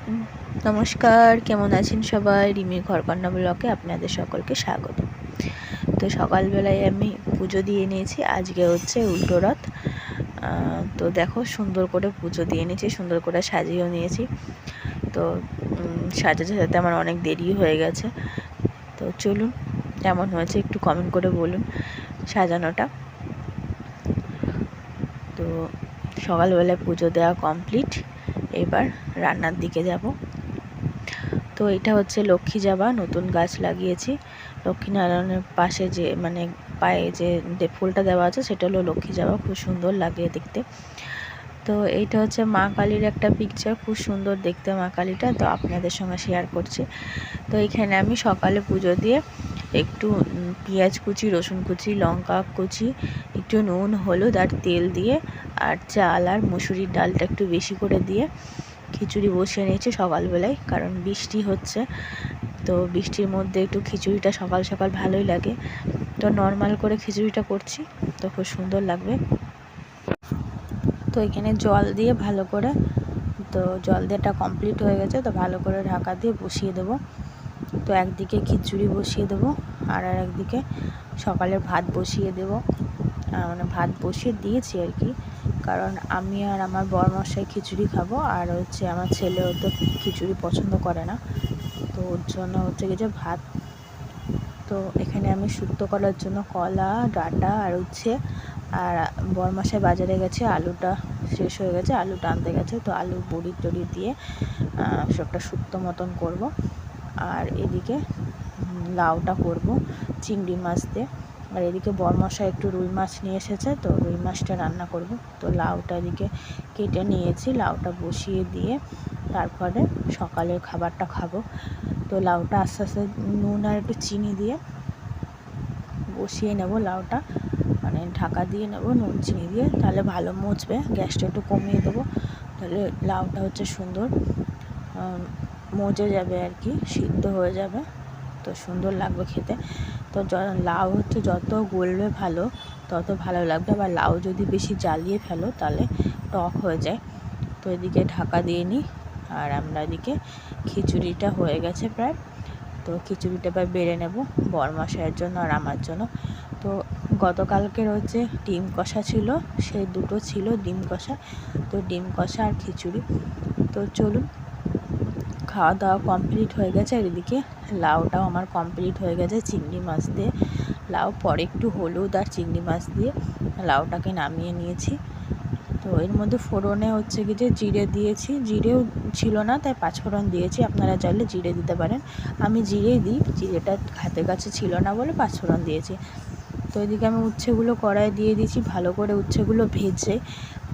উম, নমস্কার, কেমন আছেন সবাই? রিমির ঘরকন্না ব্লগে আপনাদের সকলকে স্বাগত। তো সকালবেলায় আমি পুজো দিয়ে নিয়েছি। আজকে হচ্ছে উল্টো রথ। তো দেখো, সুন্দর করে পুজো দিয়ে নিয়েছি, সুন্দর করে সাজিয়েও নিয়েছি। তো সাজাতে সাজাতে আমার অনেক দেরি হয়ে গেছে। তো চলুন, কেমন হয়েছে একটু কমেন্ট করে বলুন সাজানোটা। তো সকালবেলায় পুজো দেওয়া কমপ্লিট, এবার রান্নার দিকে যাব। তো এটা হচ্ছে লক্ষ্মী জবা, নতুন গাছ লাগিয়েছি। লক্ষ্মীনারায়ণের পাশে যে পায়ে যে ফুলটা দেওয়া আছে সেটা হলো লক্ষ্মী জবা, খুব সুন্দর লাগে দেখতে। তো এইটা হচ্ছে মা কালীর একটা পিকচার, খুব সুন্দর দেখতে মা কালীটা, তো আপনাদের সঙ্গে শেয়ার করছি। তো এখানে আমি সকালে পুজো দিয়ে একটু পেঁয়াজ কুচি, রসুন কুচি, লঙ্কা কুচি, একটু নুন, হলুদ আর তেল দিয়ে, আর চাল আর মুসুরির ডালটা একটু বেশি করে দিয়ে খিচুড়ি বসিয়ে নিয়েছি সকালবেলায়, কারণ বৃষ্টি হচ্ছে। তো বৃষ্টির মধ্যে একটু খিচুড়িটা সকাল সকাল ভালোই লাগে। তো নর্মাল করে খিচুড়িটা করছি, তো খুব সুন্দর লাগবে। তো এখানে জল দিয়ে ভালো করে, তো জল দিয়েটা কমপ্লিট হয়ে গেছে, তো ভালো করে ঢাকা দিয়ে বসিয়ে দেবো। তো একদিকে খিচুড়ি বসিয়ে দেবো, আর একদিকে সকালের ভাত বসিয়ে দেবো। ভাত বসিয়ে দিয়েছি আর কি, কারণ আমি আর আমার বরমশাই খিচুড়ি খাবো, আর হচ্ছে আমার ছেলেও তো খিচুড়ি পছন্দ করে না, তো ওর জন্য হচ্ছে যে ভাত। তো এখানে আমি শুক্তো করার জন্য কলা, ডাঁটা আর উচ্ছে, আর বরমশাই বাজারে গেছে, আলুটা শেষ হয়ে গেছে, আলুটা আনতে গেছে, তো আলু বড়ি টড়ি দিয়ে সবটা শুক্তো মতন করব। আর এদিকে লাউটা করব চিংড়ি মাছ দিয়ে। আর এদিকে বরমশাই একটু রুই মাছ নিয়ে এসেছে, তো রুই মাছটা রান্না করব। তো লাউটা এদিকে কেটে নিয়েছি, লাউটা বসিয়ে দিয়ে তারপরে সকালের খাবারটা খাবো। তো লাউটা আস্তে আস্তে নুন আর একটু চিনি দিয়ে বসিয়ে নেব, লাউটা ঢাকা দিয়ে নেব নুন চিনি দিয়ে, তাহলে ভালো মুছবে। গ্যাসটা একটু কমিয়ে দেবো, তাহলে লাউটা হচ্ছে সুন্দর মজে যাবে আর কি, সিদ্ধ হয়ে যাবে, তো সুন্দর লাগবে খেতে। তো লাউ হচ্ছে যত গলবে ভালো, তত ভালো লাগবে। আবার লাউ যদি বেশি জ্বালিয়ে ফেলো তাহলে টক হয়ে যায়। তো এদিকে ঢাকা দিয়ে নিই, আর আমরা এদিকে খিচুড়িটা হয়ে গেছে প্রায়। তো খিচুড়িটা এবার বেড়ে নেব বরমশাইয়ের জন্য আর আমার জন্য। তো গতকালকের হচ্ছে ডিম কষা ছিল, সেই দুটো ছিল ডিম কষা, তো ডিম কষা আর খিচুড়ি। তো চলুন, খাওয়া দাওয়া কমপ্লিট হয়ে গেছে। আর এদিকে লাউটাও আমার কমপ্লিট হয়ে গেছে চিংড়ি মাছ দিয়ে। লাউ পরে একটু হলুদ আর চিংড়ি মাছ দিয়ে লাউটাকে নামিয়ে নিয়েছি। তো এর মধ্যে ফোড়নে হচ্ছে কি যে জিরে দিয়েছি, জিরেও ছিল না তাই পাঁচফোড়ন দিয়েছি, আপনারা চাইলে জিরে দিতে পারেন। আমি জিরেই দিই, জিরেটা হাতের কাছে ছিল না বলে পাঁচফোড়ন দিয়েছি। তো এদিকে আমি উচ্ছেগুলো কড়াই দিয়ে দিয়েছি, ভালো করে উচ্ছেগুলো ভেজে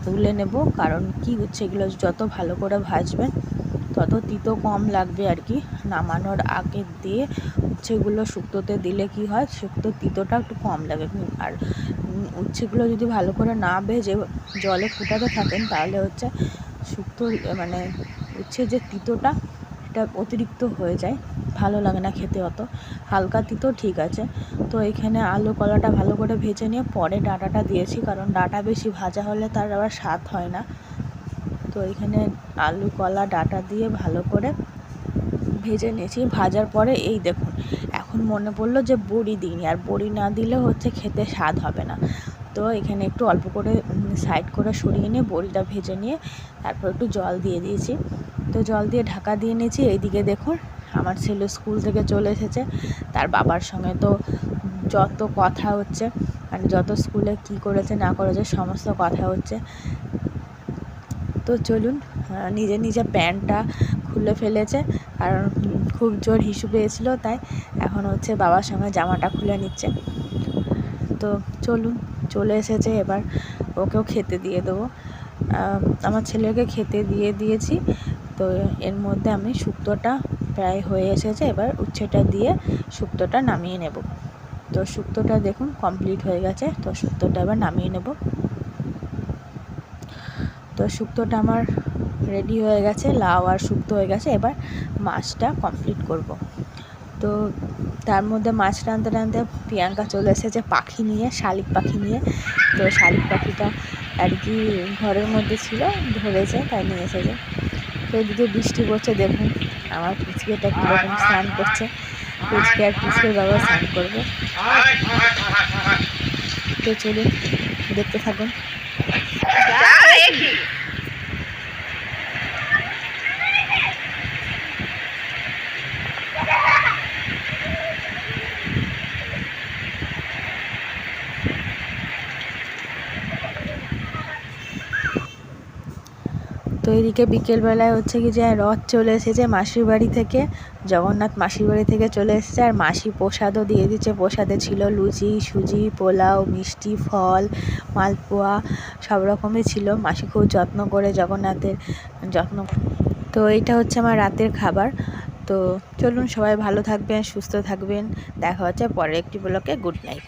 তুলে নেব, কারণ কি উচ্ছেগুলো যত ভালো করে ভাজবেন তত তিতো কম লাগবে আর কি। নামানোর আগে দিয়ে উচ্ছেগুলো শুক্তোতে দিলে কি হয়, শুক্তোর তিতোটা একটু কম লাগে। আর উচ্ছেগুলো যদি ভালো করে না ভেজে জলে ফুটাতে থাকেন তাহলে হচ্ছে শুক্তো উচ্ছে যে তিতোটা এটা অতিরিক্ত হয়ে যায়, ভালো লাগে না খেতে অত। হালকা তিতো ঠিক আছে। তো এখানে আলু কলাটা ভালো করে ভেজে নিয়ে পরে ডাঁটাটা দিয়েছি, কারণ ডাঁটা বেশি ভাজা হলে তার আবার স্বাদ হয় না। তো এখানে আলু কলা ডাঁটা দিয়ে ভালো করে ভেজে নিয়েছি। ভাজার পরে এই দেখুন, এখন মনে পড়লো যে বড়ি দিইনি, আর বড়ি না দিলে হচ্ছে খেতে স্বাদ হবে না। তো এখানে একটু অল্প করে সাইড করে সরিয়ে নিয়ে বড়িটা ভেজে নিয়ে তারপর একটু জল দিয়ে দিয়েছি। তো জল দিয়ে ঢাকা দিয়ে নিয়েছি। এইদিকে দেখুন, আমার ছেলে স্কুল থেকে চলে এসেছে, তার বাবার সঙ্গে তো যত কথা হচ্ছে, যত স্কুলে কি করেছে না করেছে সমস্ত কথা হচ্ছে। তো চলুন, নিজে নিজে প্যান্টটা খুলে ফেলেছে, কারণ খুব জোর হিসু পেয়েছিল, তাই এখন হচ্ছে বাবার সঙ্গে জামাটা খুলে নিচ্ছে। তো চলুন, চলে এসেছে, এবার ওকেও খেতে দিয়ে দেবো। আমার ছেলেকে খেতে দিয়ে দিয়েছি। তো এর মধ্যে আমি শুক্তোটা প্রায় হয়ে এসেছে, এবার উচ্ছেটা দিয়ে শুক্তোটা নামিয়ে নেব। তো শুক্তোটা দেখুন কমপ্লিট হয়ে গেছে, তো শুক্তোটা এবার নামিয়ে নেব। তো শুক্তোটা আমার রেডি হয়ে গেছে, লাউ আর শুক্তো হয়ে গেছে, এবার মাছটা কমপ্লিট করব। তো তার মধ্যে মাছ রাঁধতে রাঁধতে প্রিয়াঙ্কা চলে এসেছে পাখি নিয়ে, শালিক পাখি নিয়ে। তো শালিক পাখিটা আর কি ঘরের মধ্যে ছিল, ধরেছে তাই নিয়ে এসেছে। তো এদিকে বৃষ্টি পড়ছে, দেখুন আমার পুচকেটা কীরকম স্নান করছে। পুচকে আর পুচকের বাবা স্নান করবে। তো চলুন দেখতে থাকুন। তো এদিকে বিকেলবেলায় হচ্ছে কি যে রথ চলে এসেছে মাসির বাড়ি থেকে, জগন্নাথ মাসির বাড়ি থেকে চলে এসেছে। আর মাসি প্রসাদও দিয়ে দিচ্ছে। প্রসাদে ছিল লুচি, সুজি, পোলাও, মিষ্টি, ফল, মালপোয়া সব রকমই ছিল। মাসি খুব যত্ন করে জগন্নাথের যত্ন। তো এইটা হচ্ছে আমার রাতের খাবার। তো চলুন সবাই ভালো থাকবেন, সুস্থ থাকবেন। দেখা হচ্ছে পরের একটি ব্লগে। Good night.